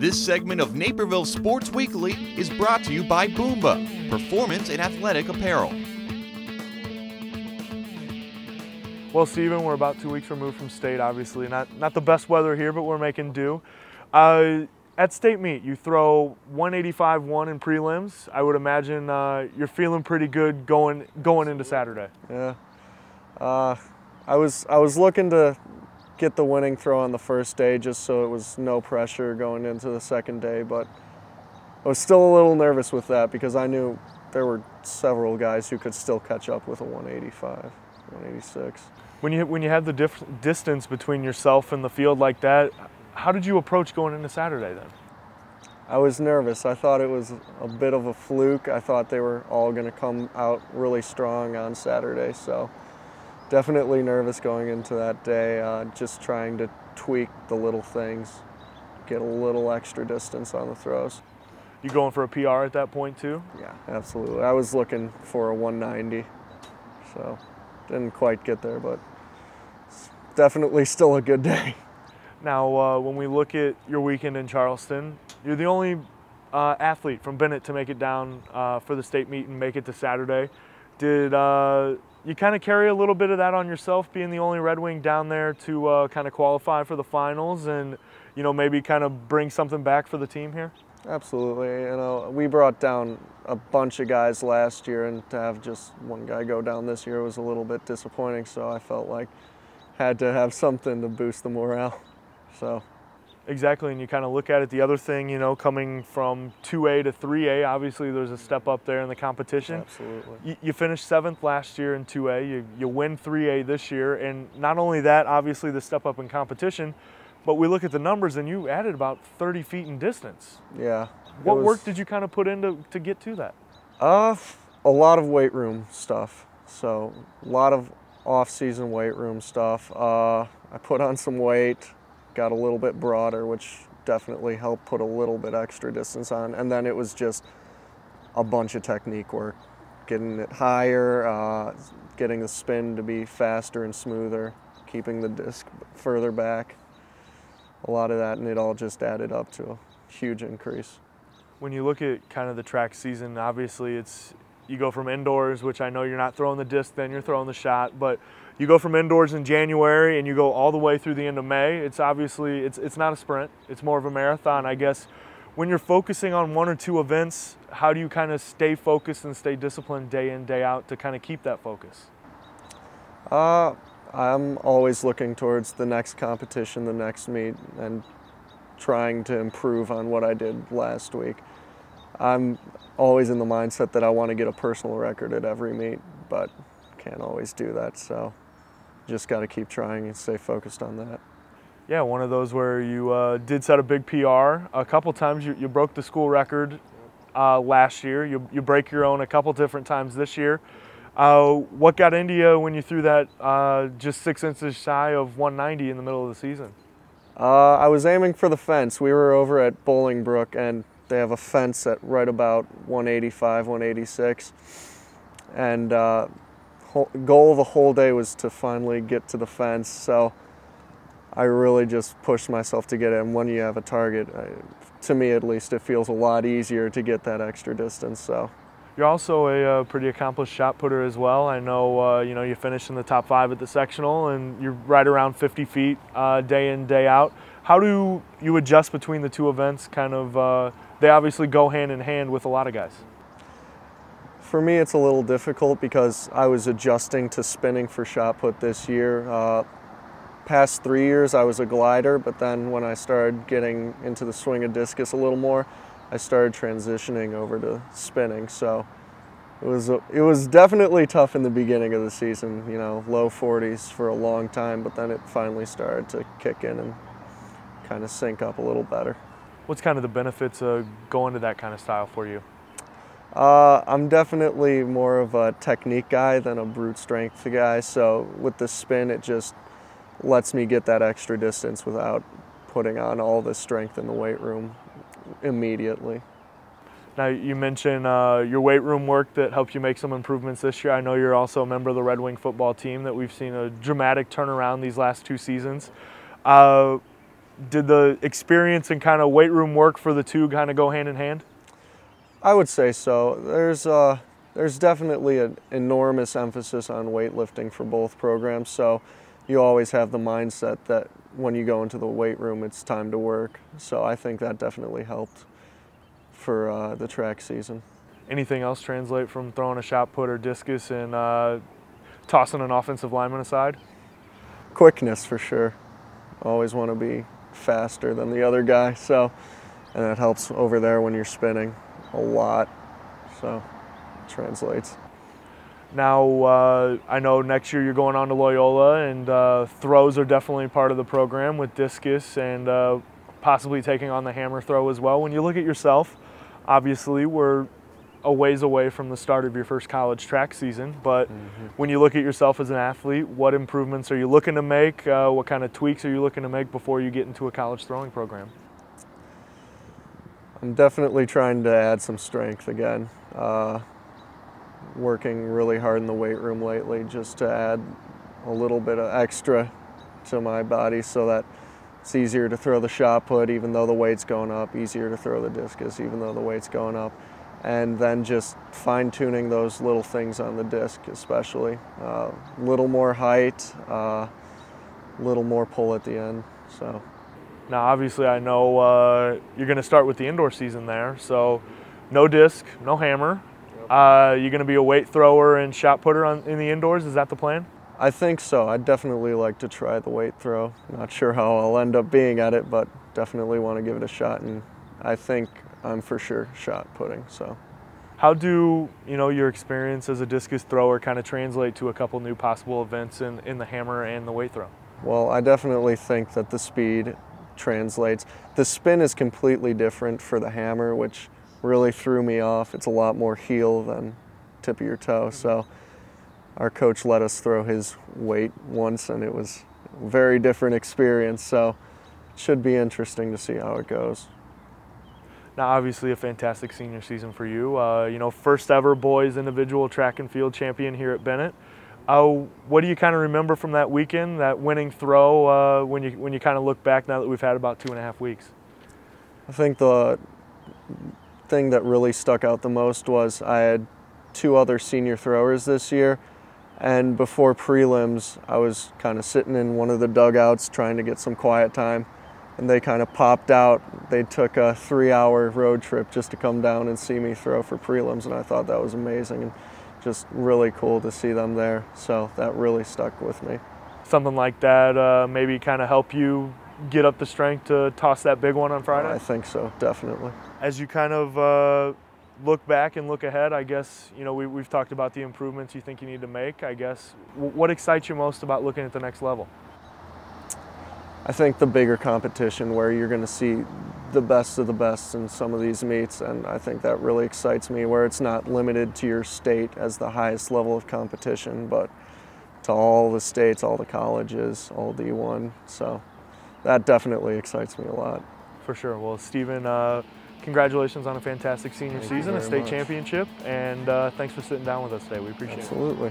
This segment of Naperville Sports Weekly is brought to you by Boomba, performance and athletic apparel. Well, Stephen, we're about 2 weeks removed from state, obviously. Not the best weather here, but we're making do. At state meet, you throw 185-1 in prelims. I would imagine you're feeling pretty good going into Saturday. Yeah. I was looking to get the winning throw on the first day just so it was no pressure going into the second day, but I was still a little nervous with that because I knew there were several guys who could still catch up with a 185, 186. When you had the distance between yourself and the field like that, how did you approach going into Saturday then? I was nervous. I thought it was a bit of a fluke. I thought they were all going to come out really strong on Saturday, so definitely nervous going into that day, just trying to tweak the little things, get a little extra distance on the throws. You going for a PR at that point too? Yeah, absolutely. I was looking for a 190, so didn't quite get there, but it's definitely still a good day. Now, when we look at your weekend in Charleston, you're the only athlete from Benet to make it down for the state meet and make it to Saturday. Did you kind of carry a little bit of that on yourself, being the only Red Wing down there to kind of qualify for the finals and, you know, maybe kind of bring something back for the team here? Absolutely. You know, we brought down a bunch of guys last year, and to have just one guy go down this year was a little bit disappointing, so I felt like I had to have something to boost the morale. So. Exactly, and you kind of look at it, the other thing, you know, coming from 2A to 3A, obviously there's a step up there in the competition. Absolutely. You finished 7th last year in 2A, you win 3A this year, and not only that, obviously the step up in competition, but we look at the numbers and you added about 30 feet in distance. Yeah. What work did you kind of put in to get to that? A lot of weight room stuff, so a lot of off-season weight room stuff. I put on some weight, got a little bit broader, which definitely helped put a little bit extra distance on. And then it was just a bunch of technique work, getting it higher, getting the spin to be faster and smoother, keeping the disc further back. A lot of that, and it all just added up to a huge increase. When you look at kind of the track season, obviously you go from indoors, which I know you're not throwing the disc, then you're throwing the shot, but you go from indoors in January and you go all the way through the end of May. It's obviously, it's not a sprint, it's more of a marathon, I guess. When you're focusing on one or two events, how do you kind of stay focused and stay disciplined day in, day out to kind of keep that focus? I'm always looking towards the next competition, the next meet, and trying to improve on what I did last week. I'm always in the mindset that I want to get a personal record at every meet, but can't always do that, so just got to keep trying and stay focused on that. Yeah, one of those where you did set a big PR. A couple times you broke the school record last year. You break your own a couple different times this year. What got into you when you threw that just 6 inches shy of 190 in the middle of the season? I was aiming for the fence. We were over at Bolingbrook, and they have a fence at right about 185, 186. And goal of the whole day was to finally get to the fence. So I really just pushed myself to get it. And when you have a target, to me at least, it feels a lot easier to get that extra distance. So. You're also a pretty accomplished shot putter as well. I know you know, you finished in the top 5 at the sectional, and you're right around 50 feet day in, day out. How do you adjust between the two events? Kind of, they obviously go hand in hand with a lot of guys. For me, it's a little difficult because I was adjusting to spinning for shot put this year. Past 3 years, I was a glider, but then when I started getting into the swing of discus a little more, I started transitioning over to spinning. So it was definitely tough in the beginning of the season, you know, low 40s for a long time, but then it finally started to kick in and kind of sync up a little better. What's kind of the benefits of going to that kind of style for you? I'm definitely more of a technique guy than a brute strength guy, so with the spin it just lets me get that extra distance without putting on all the strength in the weight room immediately. Now, you mentioned your weight room work that helped you make some improvements this year. I know you're also a member of the Red Wing football team that we've seen a dramatic turnaround these last 2 seasons. Did the experience and kind of weight room work for the two kind of go hand in hand? I would say so. There's definitely an enormous emphasis on weightlifting for both programs, so you always have the mindset that when you go into the weight room, it's time to work. So I think that definitely helped for the track season. Anything else translate from throwing a shot put or discus and tossing an offensive lineman aside? Quickness for sure. Always want to be faster than the other guy, so, and that helps over there when you're spinning a lot, so it translates. Now, I know next year you're going on to Loyola, and throws are definitely part of the program with discus and possibly taking on the hammer throw as well. When you look at yourself, obviously we're a ways away from the start of your first college track season, but when you look at yourself as an athlete, what improvements are you looking to make? What kind of tweaks are you looking to make before you get into a college throwing program? I'm definitely trying to add some strength again. Working really hard in the weight room lately just to add a little bit of extra to my body so that it's easier to throw the shot put even though the weight's going up, easier to throw the discus even though the weight's going up. And then just fine-tuning those little things on the disc especially. Little more height, little more pull at the end. So. Now obviously I know you're going to start with the indoor season there, so no disc, no hammer. You're going to be a weight thrower and shot putter in the indoors, is that the plan? I think so. I'd definitely like to try the weight throw. Not sure how I'll end up being at it, but definitely want to give it a shot, and I think I'm for sure shot putting. So, how do your experience as a discus thrower kind of translate to a couple new possible events in the hammer and the weight throw? Well, I definitely think that the speed translates. The spin is completely different for the hammer, which really threw me off. It's a lot more heel than tip of your toe. So our coach let us throw his weight once, and it was a very different experience. So it should be interesting to see how it goes. Now, obviously a fantastic senior season for you. First ever boys individual track and field champion here at Benet. What do you kind of remember from that weekend, that winning throw, when you kind of look back now that we've had about 2.5 weeks? I think the thing that really stuck out the most was I had 2 other senior throwers this year, and before prelims I was kind of sitting in one of the dugouts trying to get some quiet time, and they kind of popped out. They took a 3-hour road trip just to come down and see me throw for prelims, and I thought that was amazing and just really cool to see them there. So that really stuck with me. Something like that maybe kind of help you get up the strength to toss that big one on Friday? I think so, definitely. As you kind of look back and look ahead, I guess, we've talked about the improvements you think you need to make. I guess, what excites you most about looking at the next level? I think the bigger competition where you're going to see the best of the best in some of these meets, and I think that really excites me, where it's not limited to your state as the highest level of competition, but to all the states, all the colleges, all D1. So that definitely excites me a lot. For sure. Well, Stephen, congratulations on a fantastic senior season, a state championship, and thanks for sitting down with us today. We appreciate it. Absolutely.